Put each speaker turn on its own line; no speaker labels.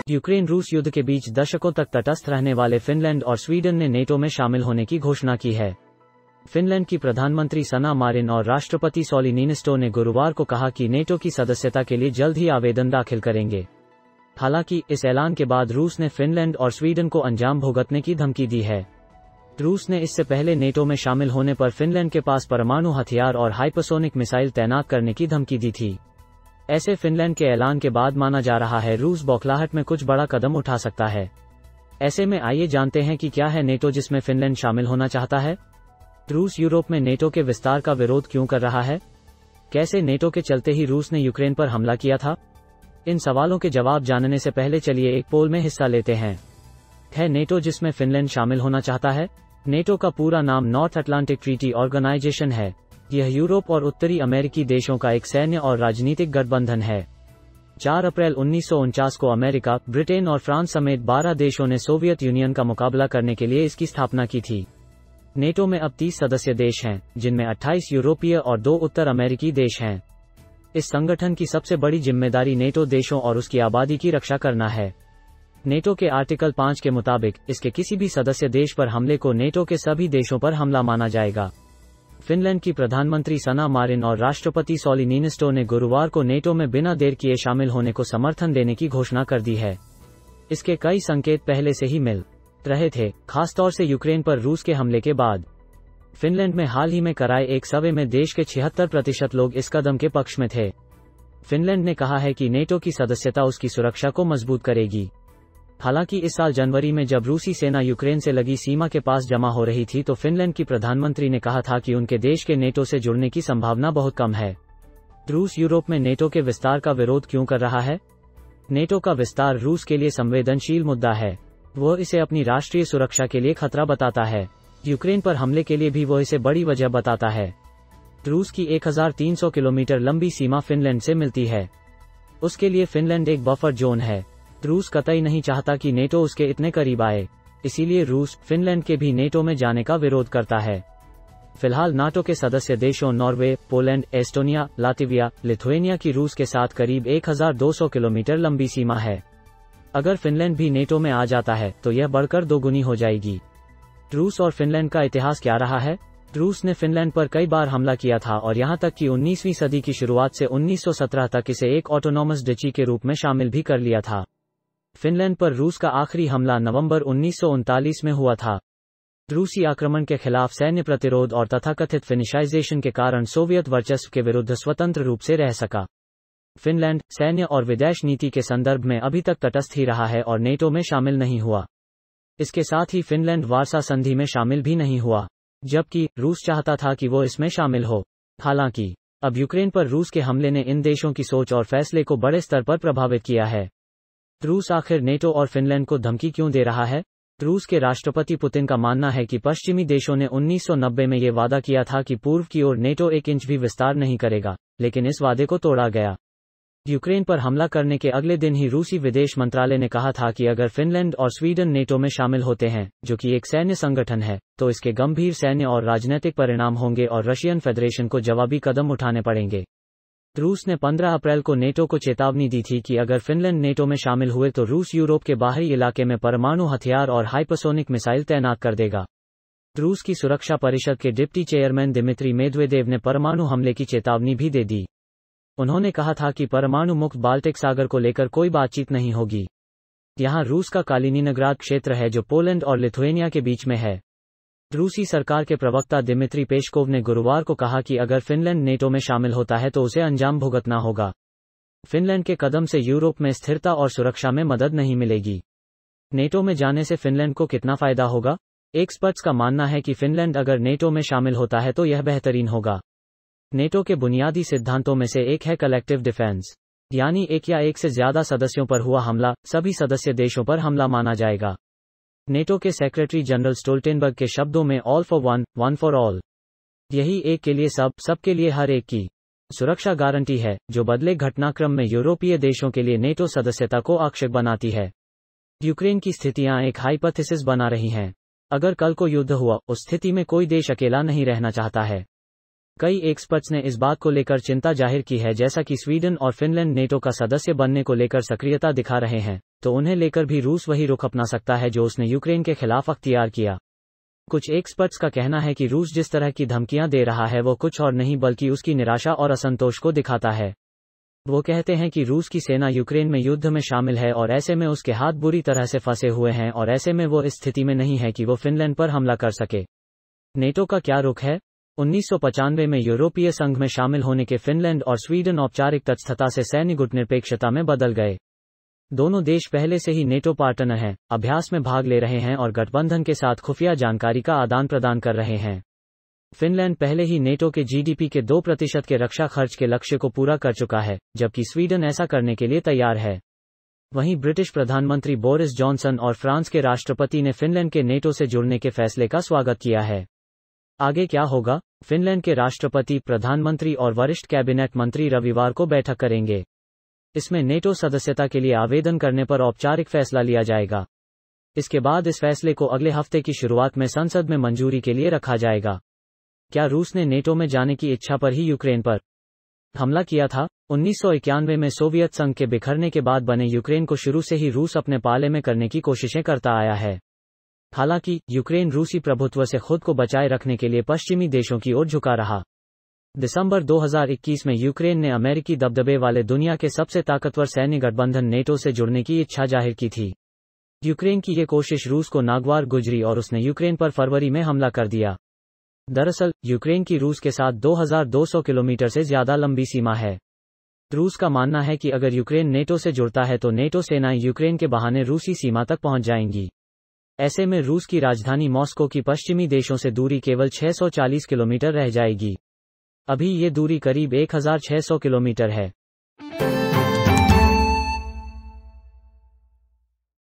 Ukraine रूस युद्ध के बीच दशकों तक तटस्थ रहने वाले फिनलैंड और स्वीडन ने नेटो में शामिल होने की घोषणा की है। फिनलैंड की प्रधानमंत्री सना मारिन और राष्ट्रपति सॉली नीनिस्टो ने गुरुवार को कहा कि नेटो की सदस्यता के लिए जल्द ही आवेदन दाखिल करेंगे। हालांकि इस ऐलान के बाद रूस ने फिनलैंड और स्वीडन को अंजाम भुगतने की धमकी दी है। रूस ने इससे पहले नेटो में शामिल होने पर फिनलैंड के पास परमाणु हथियार और हाइपरसोनिक मिसाइल तैनात करने की धमकी दी थी। ऐसे फिनलैंड के ऐलान के बाद माना जा रहा है रूस बौखलाहट में कुछ बड़ा कदम उठा सकता है। ऐसे में आइए जानते हैं कि क्या है नेटो जिसमें फिनलैंड शामिल होना चाहता है। रूस यूरोप में नेटो के विस्तार का विरोध क्यों कर रहा है? कैसे नेटो के चलते ही रूस ने यूक्रेन पर हमला किया था? इन सवालों के जवाब जानने से पहले चलिए एक पोल में हिस्सा लेते हैं। है नेटो जिसमें फिनलैंड शामिल होना चाहता है? नेटो का पूरा नाम नॉर्थ अटलांटिक ट्रीटी ऑर्गेनाइजेशन है। यह यूरोप और उत्तरी अमेरिकी देशों का एक सैन्य और राजनीतिक गठबंधन है। 4 अप्रैल 1949 को अमेरिका, ब्रिटेन और फ्रांस समेत 12 देशों ने सोवियत यूनियन का मुकाबला करने के लिए इसकी स्थापना की थी। नेटो में अब 30 सदस्य देश हैं, जिनमें 28 यूरोपीय और 2 उत्तर अमेरिकी देश हैं। इस संगठन की सबसे बड़ी जिम्मेदारी नेटो देशों और उसकी आबादी की रक्षा करना है। नेटो के आर्टिकल 5 के मुताबिक इसके किसी भी सदस्य देश पर हमले को नेटो के सभी देशों पर हमला माना जाएगा। फिनलैंड की प्रधानमंत्री सना मारिन और राष्ट्रपति सॉली नीनिस्टो ने गुरुवार को नेटो में बिना देर किए शामिल होने को समर्थन देने की घोषणा कर दी है। इसके कई संकेत पहले से ही मिल रहे थे, खासतौर से यूक्रेन पर रूस के हमले के बाद। फिनलैंड में हाल ही में कराए एक सर्वे में देश के 76% लोग इस कदम के पक्ष में थे। फिनलैंड ने कहा है कि नेटो की सदस्यता उसकी सुरक्षा को मजबूत करेगी। हालांकि इस साल जनवरी में जब रूसी सेना यूक्रेन से लगी सीमा के पास जमा हो रही थी तो फिनलैंड की प्रधानमंत्री ने कहा था कि उनके देश के नेटो से जुड़ने की संभावना बहुत कम है। रूस यूरोप में नेटो के विस्तार का विरोध क्यों कर रहा है? नेटो का विस्तार रूस के लिए संवेदनशील मुद्दा है। वह इसे अपनी राष्ट्रीय सुरक्षा के लिए खतरा बताता है। यूक्रेन पर हमले के लिए भी वह इसे बड़ी वजह बताता है। रूस की 1300 किलोमीटर लंबी सीमा फिनलैंड से मिलती है। उसके लिए फिनलैंड एक बफर जोन है। रूस कतई नहीं चाहता कि नेटो उसके इतने करीब आए, इसीलिए रूस फिनलैंड के भी नेटो में जाने का विरोध करता है। फिलहाल नाटो के सदस्य देशों Norway, Poland, Estonia, Latvia, Lithuania की रूस के साथ करीब 1200 किलोमीटर लंबी सीमा है। अगर फिनलैंड भी नेटो में आ जाता है तो यह बढ़कर 2 गुनी हो जाएगी। रूस और फिनलैंड का इतिहास क्या रहा है? रूस ने फिनलैंड पर कई बार हमला किया था और यहां तक कि 19वीं सदी की शुरुआत से 1917 तक इसे एक ऑटोनॉमस डची के रूप में शामिल भी कर लिया था। फिनलैंड पर रूस का आखिरी हमला नवंबर 1939 में हुआ था। रूसी आक्रमण के खिलाफ सैन्य प्रतिरोध और तथाकथित फिनिशाइजेशन के कारण सोवियत वर्चस्व के विरुद्ध स्वतंत्र रूप से रह सका। फिनलैंड सैन्य और विदेश नीति के संदर्भ में अभी तक तटस्थ ही रहा है और नेटो में शामिल नहीं हुआ। इसके साथ ही फिनलैंड वार्सा संधि में शामिल भी नहीं हुआ, जबकि रूस चाहता था कि वो इसमें शामिल हो। हालांकि अब यूक्रेन पर रूस के हमले ने इन देशों की सोच और फैसले को बड़े स्तर पर प्रभावित किया है। रूस आखिर नेटो और फिनलैंड को धमकी क्यों दे रहा है? रूस के राष्ट्रपति पुतिन का मानना है कि पश्चिमी देशों ने 1990 में ये वादा किया था कि पूर्व की ओर नेटो 1 इंच भी विस्तार नहीं करेगा, लेकिन इस वादे को तोड़ा गया। यूक्रेन पर हमला करने के अगले दिन ही रूसी विदेश मंत्रालय ने कहा था कि अगर फिनलैंड और स्वीडन नेटो में शामिल होते हैं, जो कि एक सैन्य संगठन है, तो इसके गंभीर सैन्य और राजनीतिक परिणाम होंगे और रशियन फेडरेशन को जवाबी कदम उठाने पड़ेंगे। रूस ने 15 अप्रैल को नेटो को चेतावनी दी थी कि अगर फिनलैंड नेटो में शामिल हुए तो रूस यूरोप के बाहरी इलाके में परमाणु हथियार और हाइपरसोनिक मिसाइल तैनात कर देगा। रूस की सुरक्षा परिषद के डिप्टी चेयरमैन दिमित्री मेदवेदेव ने परमाणु हमले की चेतावनी भी दे दी। उन्होंने कहा था कि परमाणु मुक्त बाल्टिक सागर को लेकर कोई बातचीत नहीं होगी। यहां रूस का कालिनिनग्राद क्षेत्र है जो पोलैंड और लिथुएनिया के बीच में है। रूसी सरकार के प्रवक्ता दिमित्री पेस्कोव ने गुरुवार को कहा कि अगर फिनलैंड नेटो में शामिल होता है तो उसे अंजाम भुगतना होगा। फिनलैंड के कदम से यूरोप में स्थिरता और सुरक्षा में मदद नहीं मिलेगी। नेटो में जाने से फिनलैंड को कितना फायदा होगा? एक्सपर्ट्स का मानना है कि फिनलैंड अगर नेटो में शामिल होता है तो यह बेहतरीन होगा। नेटो के बुनियादी सिद्धांतों में से एक है कलेक्टिव डिफेंस, यानी एक या एक से ज्यादा सदस्यों पर हुआ हमला सभी सदस्य देशों पर हमला माना जाएगा। नेटो के सेक्रेटरी जनरल स्टोल्टेनबर्ग के शब्दों में all for one, one for all, यही एक के लिए सब, सबके लिए हर एक की सुरक्षा गारंटी है, जो बदले घटनाक्रम में यूरोपीय देशों के लिए नेटो सदस्यता को आवश्यक बनाती है। यूक्रेन की स्थितियां एक हाइपोथेसिस बना रही हैं। अगर कल को युद्ध हुआ, उस स्थिति में कोई देश अकेला नहीं रहना चाहता है। कई एक्सपर्ट्स ने इस बात को लेकर चिंता जाहिर की है, जैसा कि स्वीडन और फिनलैंड नेटो का सदस्य बनने को लेकर सक्रियता दिखा रहे हैं, तो उन्हें लेकर भी रूस वही रुख अपना सकता है जो उसने यूक्रेन के खिलाफ अख्तियार किया। कुछ एक्सपर्ट्स का कहना है कि रूस जिस तरह की धमकियां दे रहा है वो कुछ और नहीं बल्कि उसकी निराशा और असंतोष को दिखाता है। वो कहते हैं कि रूस की सेना यूक्रेन में युद्ध में शामिल है और ऐसे में उसके हाथ बुरी तरह से फंसे हुए हैं और ऐसे में वो इस स्थिति में नहीं है कि वो फिनलैंड पर हमला कर सके। नेटो का क्या रुख है? 1995 में यूरोपीय संघ में शामिल होने के फिनलैंड और स्वीडन औपचारिक तटस्थता से सैन्य गुटनिरपेक्षता में बदल गए। दोनों देश पहले से ही नेटो पार्टनर हैं, अभ्यास में भाग ले रहे हैं और गठबंधन के साथ खुफिया जानकारी का आदान प्रदान कर रहे हैं। फिनलैंड पहले ही नेटो के जीडीपी के 2% के रक्षा खर्च के लक्ष्य को पूरा कर चुका है, जबकि स्वीडन ऐसा करने के लिए तैयार है। वहीं ब्रिटिश प्रधानमंत्री बोरिस जॉनसन और फ्रांस के राष्ट्रपति ने फिनलैंड के नेटो से जुड़ने के फैसले का स्वागत किया है। आगे क्या होगा? फिनलैंड के राष्ट्रपति, प्रधानमंत्री और वरिष्ठ कैबिनेट मंत्री रविवार को बैठक करेंगे। इसमें नेटो सदस्यता के लिए आवेदन करने पर औपचारिक फैसला लिया जाएगा। इसके बाद इस फैसले को अगले हफ्ते की शुरुआत में संसद में मंजूरी के लिए रखा जाएगा। क्या रूस ने नेटो में जाने की इच्छा पर ही यूक्रेन पर हमला किया था? 1991 में सोवियत संघ के बिखरने के बाद बने यूक्रेन को शुरू से ही रूस अपने पाले में करने की कोशिशें करता आया है। हालांकि यूक्रेन रूसी प्रभुत्व से खुद को बचाए रखने के लिए पश्चिमी देशों की ओर झुका रहा। दिसंबर 2021 में यूक्रेन ने अमेरिकी दबदबे वाले दुनिया के सबसे ताकतवर सैन्य गठबंधन नेटो से जुड़ने की इच्छा जाहिर की थी। यूक्रेन की ये कोशिश रूस को नागवार गुजरी और उसने यूक्रेन पर फरवरी में हमला कर दिया। दरअसल यूक्रेन की रूस के साथ 2200 किलोमीटर से ज्यादा लंबी सीमा है। रूस का मानना है कि अगर यूक्रेन नेटो से जुड़ता है तो नेटो सेनाएं यूक्रेन के बहाने रूसी सीमा तक पहुंच जाएंगी। ऐसे में रूस की राजधानी मॉस्को की पश्चिमी देशों से दूरी केवल 640 किलोमीटर रह जाएगी। अभी ये दूरी करीब 1600 किलोमीटर है।